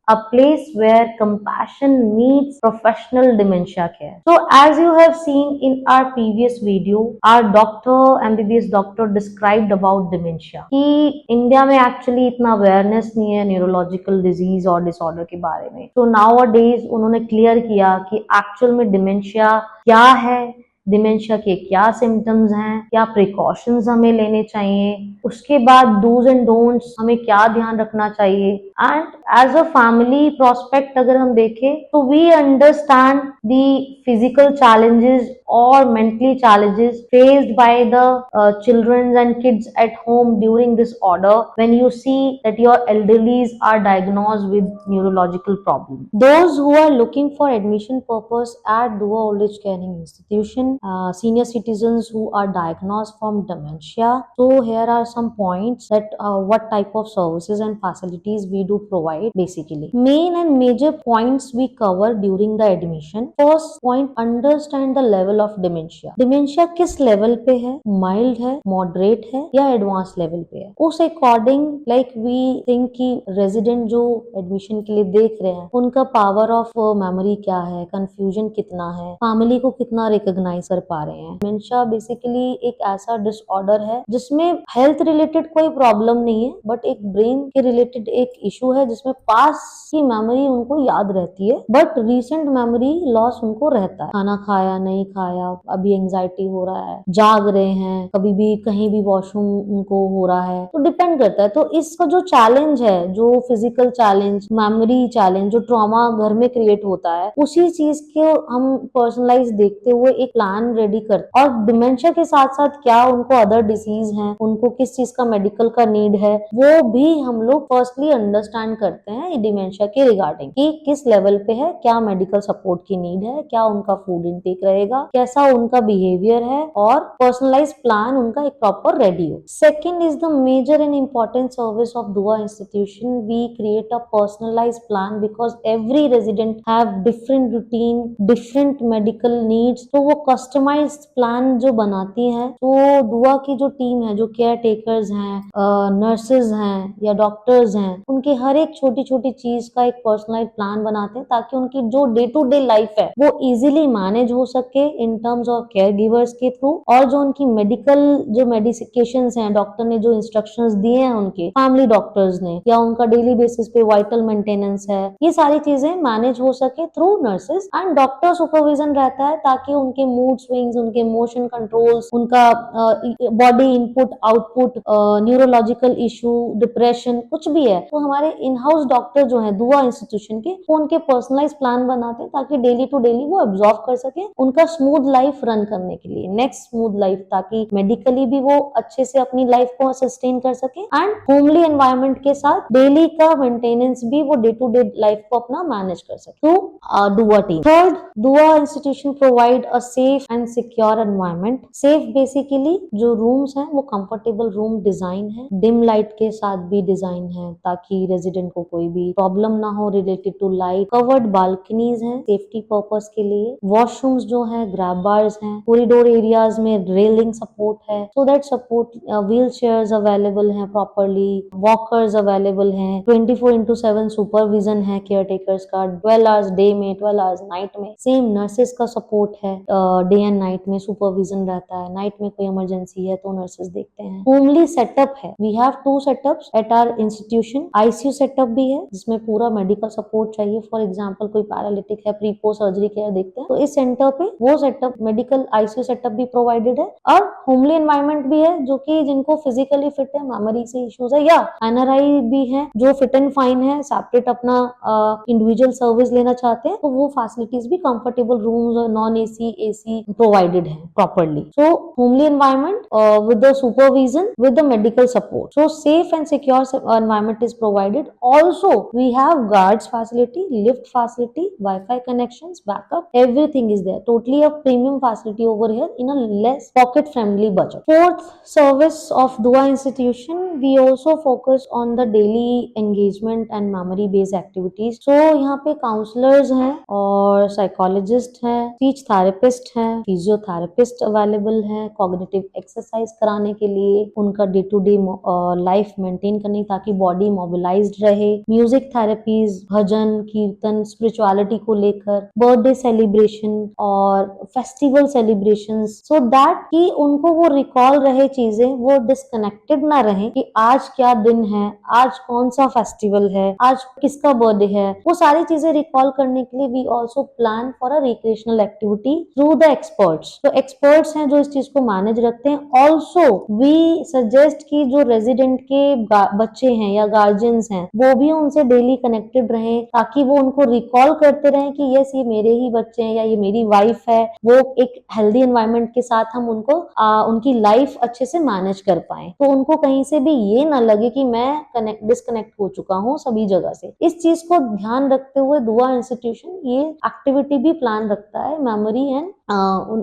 a place where compassion meets professional dementia care. So as you have seen in our previous video, our doctor, MBBS doctor described about dementia कि India में actually इतना awareness नहीं है neurological disease और disorder के बारे में। तो नाउ डेज उन्होंने क्लियर किया कि एक्चुअल में डिमेंशिया क्या है, डिमेंशिया के क्या सिम्टम्स हैं, क्या प्रिकॉशंस हमें लेने चाहिए, उसके बाद डूज एंड डोंट्स हमें क्या ध्यान रखना चाहिए। And as a family prospect अगर हम देखें तो we understand the physical challenges or mentally challenges faced by the children and kids at home during this order when you see that your elderlies are diagnosed with neurological problems. Those who are looking for admission purpose at Dua Old Age Caring Institution, senior citizens who are diagnosed from dementia. So here are some points that what type of services and facilities we do provide basically. Main and major points we cover during the admission. First point, understand the level of dementia. Dementia किस level पे है, mild है, moderate है या advance level पे है। उस according like we think कि रेजिडेंट जो एडमिशन के लिए देख रहे हैं उनका पावर ऑफ मेमोरी क्या है, कंफ्यूजन कितना है, फैमिली को कितना रिकॉग्नाइज कर पा रहे हैं। डिमेंशिया बेसिकली एक ऐसा डिसऑर्डर है जिसमें हेल्थ रिलेटेड कोई प्रॉब्लम नहीं है, बट एक ब्रेन के रिलेटेड एक इशू है जिसमें पास की मेमोरी उनको याद रहती है बट रीसेंट मेमोरी लॉस उनको रहता है। खाना खाया नहीं खाया, अभी एंजाइटी हो रहा है, जाग रहे हैं, कभी भी कहीं भी वॉशरूम उनको हो रहा है, तो डिपेंड करता है। तो इसका जो चैलेंज है, जो फिजिकल चैलेंज, मेमोरी चैलेंज, जो ट्रॉमा घर में क्रिएट होता है, उसी चीज को हम पर्सनलाइज देखते हुए एक प्लान रेडी करते हैं। और डिमेंशिया के साथ साथ क्या उनको अदर डिसीज है, उनको किस चीज का मेडिकल का नीड है, वो भी हम लोग फर्स्टली अंडरस्टैंड करते हैं डिमेंशिया के रिगार्डिंग कि किस लेवल पे है, क्या मेडिकल सपोर्ट की नीड है, क्या उनका फूड इनटेक रहेगा, कैसा उनका बिहेवियर है और पर्सनलाइज प्लान उनका एक प्रॉपर रेडी हो। Second is the major and important service of दुआ institution. We create a personalise plan because every resident have different routine, different medical needs. तो वो कस्टमाइज प्लान जो बनाती है, तो दुआ की जो टीम है, जो केयर टेकर्स हैं, नर्सेज हैं या डॉक्टर्स हैं, उनकी हर एक छोटी छोटी चीज का एक पर्सनलाइज प्लान बनाते हैं ताकि उनकी जो डे टू डे लाइफ है वो इजीली मैनेज हो सके in terms of care givers के थ्रू। और जो उनकी मेडिकल जो मेडिकेशंस हैं, डॉक्टर ने जो इंस्ट्रक्शंस दिए हैं उनके फैमिली डॉक्टर्स ने, या उनका डेली बेसिस पे वाइटल मेंटेनेंस है, ये सारी चीजें मैनेज हो सके through nurses and doctor supervision रहता है ताकि उनके मूड स्विंग्स, उनके इमोशन कंट्रोल्स, उनका body input output, neurological issue, depression कुछ भी है तो हमारे इन हाउस डॉक्टर जो है दुआ इंस्टीट्यूशन के, वो उनके पर्सनलाइज प्लान बनाते हैं ताकि डेली टू डेली वो एब्जॉर्व कर सके उनका स्मूथ लाइफ रन करने के लिए, नेक्स्ट स्मूथ लाइफ, ताकि मेडिकली भी वो अच्छे से अपनी लाइफ को सस्टेन कर सके एंड होमली एनवायरनमेंट के साथ डेली का मेंटेनेंस भी वो डे टू डे लाइफ को अपना मैनेज कर सके थ्रू दुआ टीम। थर्ड, दुआ institution provide a safe and secure environment. Safe basically जो रूम्स हैं वो कंफर्टेबल रूम डिजाइन है, डिम लाइट के साथ भी डिजाइन है ताकि रेजिडेंट को कोई भी प्रॉब्लम ना हो related to light. Covered balconies हैं सेफ्टी पर्पस के लिए। वॉशरूम्स जो है ग्रैब बार्स हैं। कॉरिडोर एरियाज में रेलिंग सपोर्ट है so that support, wheel chairs available हैं प्रॉपरली, वॉकर्स अवेलेबल हैं, 24/7 सुपरविजन है केयर टेकर्स का, 12 आवर्स डे में, 12 आवर्स नाइट में। सेम नर्सेस का सपोर्ट है, डे एंड नाइट में सुपरविजन रहता है, नाइट में कोई इमरजेंसी है तो नर्सेस देखते हैं। होमली सेटअप है, we have 2 setups at our institution. ICU setup भी है जिसमें पूरा मेडिकल सपोर्ट चाहिए, फॉर एग्जांपल कोई पैरालिटिक है, प्री पोस्ट सर्जरी केयर देखते हैं तो इस सेंटर पे वो सेटअप, मेडिकल आईसीयू सेटअप भी प्रोवाइडेड है। और होमली एनवायरनमेंट भी है जो कि जिनको फिजिकली फिट है, मेमोरी से इश्यूज है, या एनआरआई भी है जो फिट एंड फाइन है, सेपरेट अपना इंडिविजुअल सर्विस लेना चाहते हैं तो वो फैसिलिटीज भी, कंफर्टेबल रूम्स और नॉन एसी एसी प्रोवाइडेड है properly. So homely environment with the supervision, with the medical support. So safe and secure environment is provided. Also, we have guards facility, lift facility, Wi-Fi connections, backup, everything is there. Totally a premium facility over here in a less pocket-friendly budget. Fourth service of Dua Institution, we also focus on the daily engagement and memory-based activities. So यहाँ पे counselors हैं और psychologist हैं, speech therapist हैं, है, physiotherapist available है cognitive exercise कराने के लिए, उनका day to day life maintain करने ताकि बॉडी मोबिलाइज्ड रहे, music therapies, bhajan kirtan, spirituality को लेकर, बर्थडे सेलिब्रेशन और फेस्टिवल सेलिब्रेशंस, सो दैट कि उनको वो रिकॉल रहे चीजें, वो डिस्कनेक्टेड ना रहे कि आज क्या दिन है, आज कौन सा फेस्टिवल है, आज किसका बर्थडे है। वो सारी चीजें रिकॉल करने के लिए we also plan for a recreational activity through the experts. तो एक्सपर्ट्स हैं जो इस चीज को मैनेज रखते हैं। ऑल्सो वी सजेस्ट कि जो रेजिडेंट के बच्चे हैं या गार्जियंस हैं वो भी उनसे डेली कनेक्टेड रहें ताकि वो उनको रिकॉल करते रहें कि यस ये मेरे ही बच्चे हैं या ये मेरी वाइफ है। वो एक हेल्दी एनवायरनमेंट के साथ हम उनको उनकी लाइफ अच्छे से मैनेज कर पाए, तो उनको कहीं से भी ये ना लगे कि मैं डिस्कनेक्ट हो चुका हूँ सभी जगह से। इस चीज को ध्यान रखते हुए दुआ इंस्टीट्यूशन ये एक्टिविटी भी प्लान रखता है,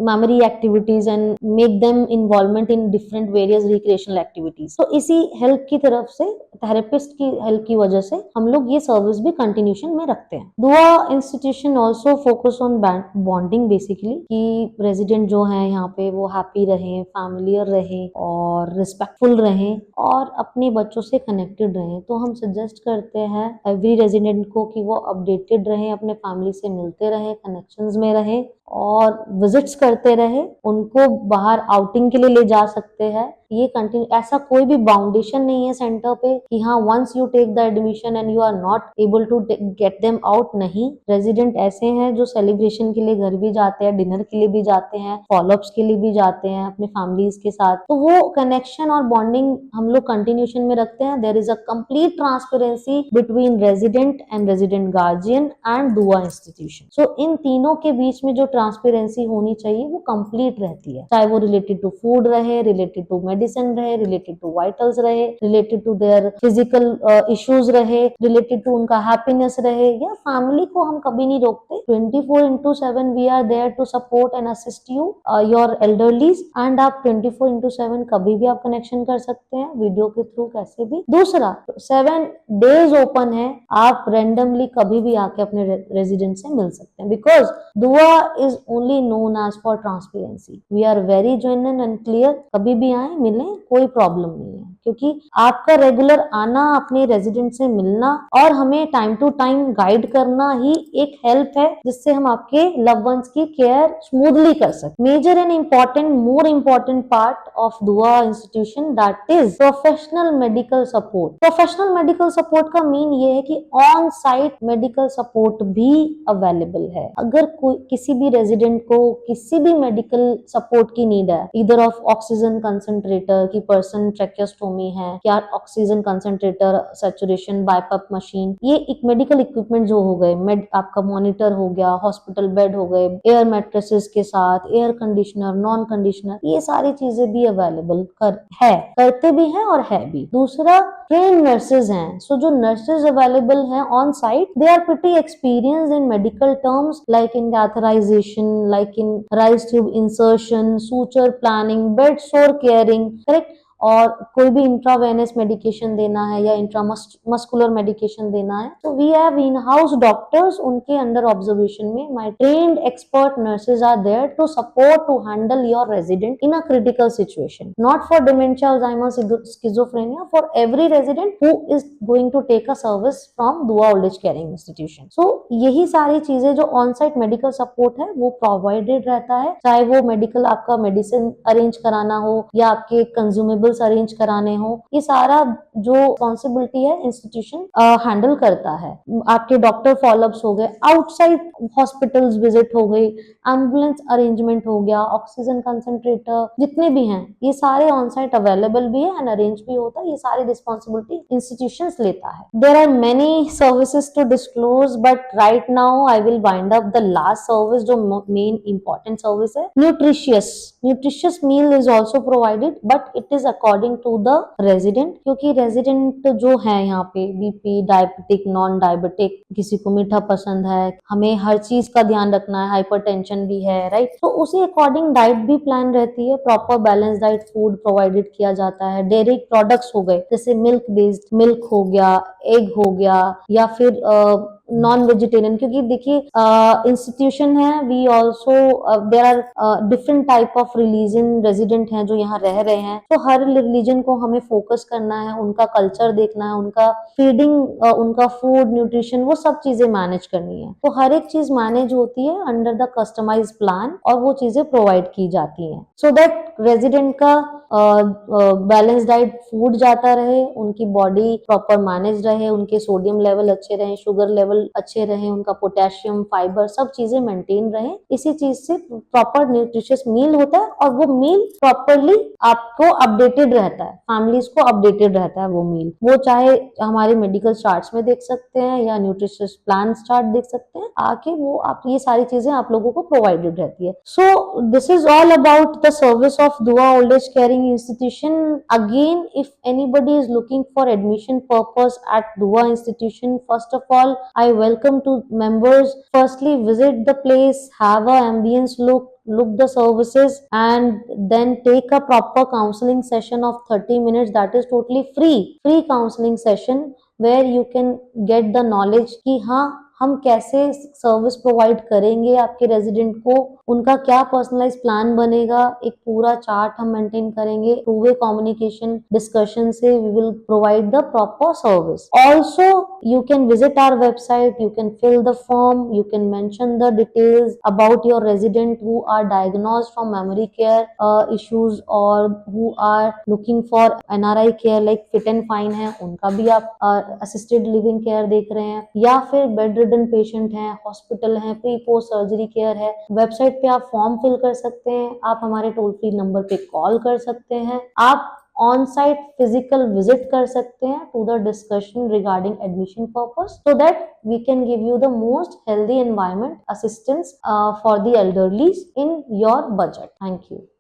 memory activities and make them involvement in different various recreational activities। तो इसी हेल्प की तरफ से, थेरेपिस्ट की हेल्प की वजह से हम लोग ये सर्विस भी कंटिन्यूशन में रखते हैं। दुआ institution also focus on bonding basically, कि रेजिडेंट जो है यहाँ पे वो हैप्पी रहे, फैमिलियर रहे और रिस्पेक्टफुल रहे और अपने बच्चों से कनेक्टेड रहे। तो हम सजेस्ट करते हैं एवरी रेजिडेंट को कि वो अपडेटेड रहे, अपने फैमिली से मिलते रहे, कनेक्शंस में रहे और विजिट्स करते रहे। उनको बाहर आउटिंग के लिए ले जा सकते हैं। ये कंटिन्यू, ऐसा कोई भी बाउंडेशन नहीं है सेंटर पे कि हाँ once you take the admission and you are not able to get them out. नहीं, रेजिडेंट ऐसे हैं जो सेलिब्रेशन के लिए घर भी जाते हैं, डिनर के लिए भी जाते हैं, फॉलोअप्स के लिए भी जाते हैं अपने फैमिलीज के साथ। तो वो कनेक्शन और बॉन्डिंग हम लोग कंटिन्यूशन में रखते हैं। There is a complete transparency between resident and resident guardian and Dua institution. So इन तीनों के बीच में जो ट्रांसपेरेंसी होनी चाहिए वो कंप्लीट रहती है, चाहे वो रिलेटेड टू फूड रहे, रिलेटेड टू मेडिसिन रहे, रिलेटेड टू वाइटल्स रहे, related to their physical issues रहे, रिलेटेड टू उनका हैप्पीनेस रहे, या फैमिली को हम कभी नहीं रोकते। 24/7 we are there to support and assist you your elderlies, एंड आप 24/7 कभी भी आप कनेक्शन कर सकते हैं वीडियो के थ्रू, कैसे भी। दूसरा, 7 डेज ओपन है, आप रेंडमली कभी भी आके अपने रेजिडेंट से मिल सकते हैं, because Dua is only known as for transparency. We are very genuine and clear, कभी भी आए मिलें, कोई प्रॉब्लम नहीं है, क्योंकि आपका रेगुलर आना, अपने रेजिडेंट से मिलना और हमें टाइम टू टाइम गाइड करना ही एक हेल्प है जिससे हम आपके लव वंस की केयर स्मूथली कर सकते। Major and important, more important part of दुआ institution, that is professional medical support. Professional medical support का मीन ये है कि ऑन साइट मेडिकल सपोर्ट भी अवेलेबल है। अगर कोई किसी भी रेजिडेंट को किसी भी मेडिकल सपोर्ट की नीड है, इधर ऑफ ऑक्सीजन कंसंट्रेटर की पर्सन ट्रैकियोस्टोमी है, क्या ऑक्सीजन कंसंट्रेटर, सैचुरेशन, बाइपअप मशीन, ये एक मेडिकल इक्विपमेंट जो हो गए, आपका मॉनिटर हो गया, हॉस्पिटल बेड हो गए, एयर मैट्रेसेस के साथ, एयर कंडीशनर, नॉन कंडीशनर, ये सारी चीजें भी अवेलेबल करते भी हैं और है भी। दूसरा, ट्रेन नर्सेज हैं। सो जो नर्सेज अवेलेबल हैं on site, they are pretty experienced in medical terms like in catheterisation, like in Ryle's tube insertion, suture planning, bed sore caring, correct. और कोई भी इंट्रावेनस मेडिकेशन देना है या इंट्रामस्कुलर मेडिकेशन देना है, तो we have in house doctors, उनके अंडर ऑब्जर्वेशन में my trained expert nurses are there to support to handle your resident in a critical situation, not for dementia, Alzheimer, schizophrenia, for every resident who is going to take a service from Dua old age caring institution. So यही सारी चीजें जो on site medical support है वो provided रहता है, चाहे वो मेडिकल आपका मेडिसिन अरेंज कराना हो या आपके कंज्यूमेबल अरेंज कराने हो, ये सारा जो रिस्पॉन्सिबिलिटी है इंस्टीट्यूशन हैंडल करता है। आपके डॉक्टर फॉलोअप्स हो गए, आउटसाइड हॉस्पिटल्स विजिट हो गई, एम्बुलेंस अरेंजमेंट हो गया, ऑक्सीजन कंसंट्रेटर, जितने भी हैं ये सारे ऑन साइट अवेलेबल भी है एंड अरेंज भी होता है। ये सारी रिस्पॉन्सिबिलिटी इंस्टीट्यूशंस लेता है। There are many services to disclose, but right now I will wind up the last service जो मेन इंपॉर्टेंट सर्विस है, nutritious meal is also provided, but it is according to the resident, क्योंकि resident जो है यहाँ पे BP, diabetic, non diabetic, किसी को मीठा पसंद है, हमें हर चीज का ध्यान रखना है, हाइपरटेंशन भी है, राइट। तो उसी अकॉर्डिंग डाइट भी प्लान रहती है, proper balance diet food provided किया जाता है। डेयरी प्रोडक्ट्स हो गए, जैसे मिल्क बेस्ड, मिल्क हो गया, एग हो गया, या फिर नॉन वेजिटेरियन, क्योंकि देखिए इंस्टीट्यूशन है, we also there are different type of religion resident हैं जो यहाँ रह रहे हैं, तो हर रिलीजन को हमें फोकस करना है, उनका कल्चर देखना है, उनका फीडिंग, उनका फूड न्यूट्रिशन, वो सब चीजें मैनेज करनी है। तो हर एक चीज मैनेज होती है अंडर द कस्टमाइज प्लान, और वो चीजें प्रोवाइड की जाती हैं सो दैट रेजिडेंट का बैलेंस डाइट फूड जाता रहे, उनकी बॉडी प्रॉपर मैनेज रहे, उनके सोडियम लेवल अच्छे रहे, शुगर लेवल अच्छे रहे, उनका पोटेशियम फाइबर सब चीजें मेंटेन रहे। इसी चीज से प्रॉपर न्यूट्रिशियस मील होता है, और वो मील प्रॉपरली आपको अपडेटेड रहता है, फैमिलीज को अपडेटेड रहता है वो मील। वो चाहे हमारे मेडिकल चार्ट्स में देख सकते हैं या न्यूट्रिशियस प्लान चार्ट देख सकते हैं, आके वो आप ये सारी चीजें आप लोगों को प्रोवाइडेड रहती है। So this is all about the service of Dua Old Age Caring Institution. Again, if anybody is looking for admission purpose at Dua Institution, first of all, I welcome to members. Firstly, visit the place, have a ambience look the services, and then take a proper counseling session of 30 minutes. That is totally free counseling session where you can get the knowledge कि हाँ हम कैसे service provide करेंगे आपके resident को, उनका क्या personalise plan बनेगा, एक पूरा चार्ट हम मेंटेन करेंगे। टू वे कम्युनिकेशन डिस्कशन से we will provide the proper service. Also you can visit our website, you can fill the form, you can mention the details about your resident who are diagnosed from memory care issues or who are looking for NRI care like fit and fine है, उनका भी आप assisted living care देख रहे हैं, या फिर bed ridden patient हैं, हॉस्पिटल हैं, प्री पोस्ट सर्जरी केयर है। वेबसाइट पे आप फॉर्म फिल कर सकते हैं, आप हमारे टोल फ्री नंबर पे कॉल कर सकते हैं, आप ऑन साइट फिजिकल विजिट कर सकते हैं to the discussion regarding admission purpose, so that we can give you the most healthy environment assistance for the elderlies in your budget. Thank you.